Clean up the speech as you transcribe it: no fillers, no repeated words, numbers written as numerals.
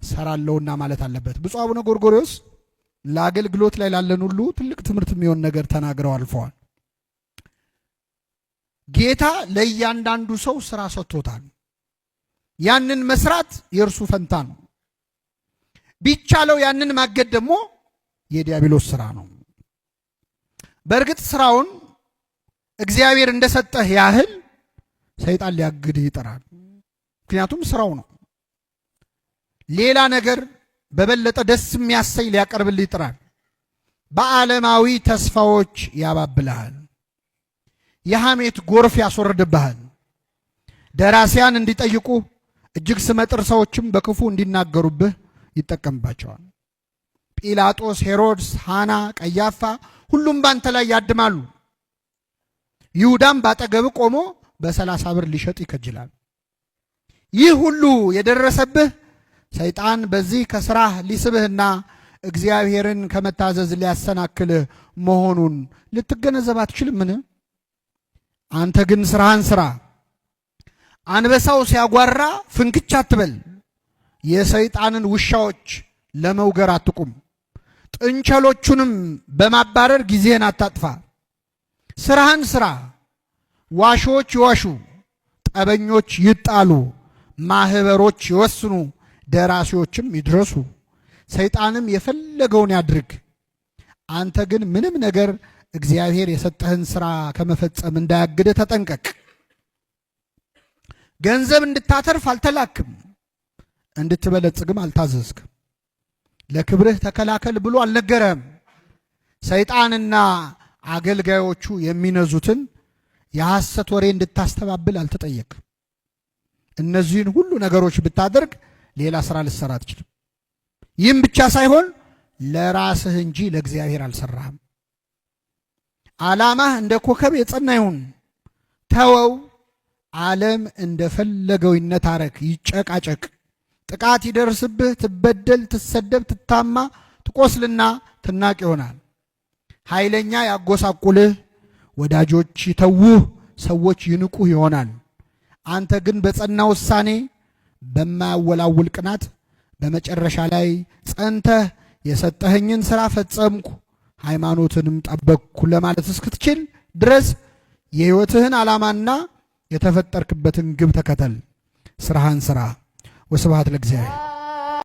ሰራለውና ማለት አለበት። ብፁዕ አቡነ ጎርጎርዮስ ለአገልግሎት ላይ ላለን ሁሉ ትልቅ ትምህርት የሚሆን ነገር ተናግረው አልፈዋል። ጌታ ለእያንዳንዱ ሰው ስራ ሰጥቶታል። ያንን መስራት የእርሱ ፈንታ ነው። ቢቻለው ያንን ማገድ ደግሞ የዲያብሎስ ስራ ነው። በእርግጥ ስራውን እግዚአብሔር እንደሰጠህ ያህል ሰይጣን ሊያግድህ ይጥራል። ምክንያቱም ስራው ነው። ሌላ ነገር በበለጠ ደስ የሚያሰኝ ሊያቀርብልህ ይጥራል። በዓለማዊ ተስፋዎች ያባብልሃል። የሐሜት ጎርፍ ያስወርድብሃል። ደራሲያን እንዲጠይቁ እጅግ ስመጥር ሰዎችም በክፉ እንዲናገሩብህ ይጠቀምባቸዋል። ጲላጦስ፣ ሄሮድስ፣ ሃና፣ ቀያፋ ሁሉም ባንተ ላይ ያድማሉ። ይሁዳም ባጠገብ ቆሞ በ30 ብር ሊሸጥ ይከጅላል። ይህ ሁሉ የደረሰብህ ሰይጣን በዚህ ከስራህ ሊስብህና እግዚአብሔርን ከመታዘዝ ሊያሰናክልህ መሆኑን ልትገነዘብ አትችልምን? አንተ ግን ስራህን ስራ። አንበሳው ሲያጓራ ፍንክች አትበል። የሰይጣንን ውሻዎች ለመውገር አትቁም። ጥንቸሎቹንም በማባረር ጊዜህን አታጥፋ። ስራህን ስራ። ዋሾች ይዋሹ፣ ጠበኞች ይጣሉ፣ ማህበሮች ይወስኑ፣ ደራሲዎችም ይድረሱ፣ ሰይጣንም የፈለገውን ያድርግ። አንተ ግን ምንም ነገር እግዚአብሔር የሰጠህን ስራ ከመፈጸም እንዳያግድህ ተጠንቀቅ። ገንዘብ እንድታተርፍ አልተላክም፣ እንድትበለጽግም አልታዘዝክም። ለክብርህ ተከላከል ብሎ አልነገረህም። ሰይጣንና አገልጋዮቹ የሚነዙትን የሐሰት ወሬ እንድታስተባብል አልተጠየቅም። እነዚህን ሁሉ ነገሮች ብታደርግ ሌላ ስራ ልትሰራ አትችልም። ይህም ብቻ ሳይሆን ለራስህ እንጂ ለእግዚአብሔር አልሰራህም። ዓላማህ እንደ ኮከብ የጸና ይሁን። ተወው። ዓለም እንደፈለገው ይነታረክ፣ ይጨቃጨቅ፣ ጥቃት ይደርስብህ፣ ትበደል፣ ትሰደብ፣ ትታማ፣ ትቆስልና ትናቅ ይሆናል። ኃይለኛ ያጎሳቁልህ፣ ወዳጆች ይተውህ፣ ሰዎች ይንቁህ ይሆናል። አንተ ግን በጸና ውሳኔ፣ በማያወላውል ቅናት በመጨረሻ ላይ ጸንተህ የሰጠኸኝን ሥራ ፈጸምኩ ሃይማኖትንም ጠበቅኩ ለማለት እስክትችል ድረስ የሕይወትህን ዓላማና የተፈጠርክበትን ግብ ተከተል። ስራህን ስራ። ወስብሐት ለእግዚአብሔር።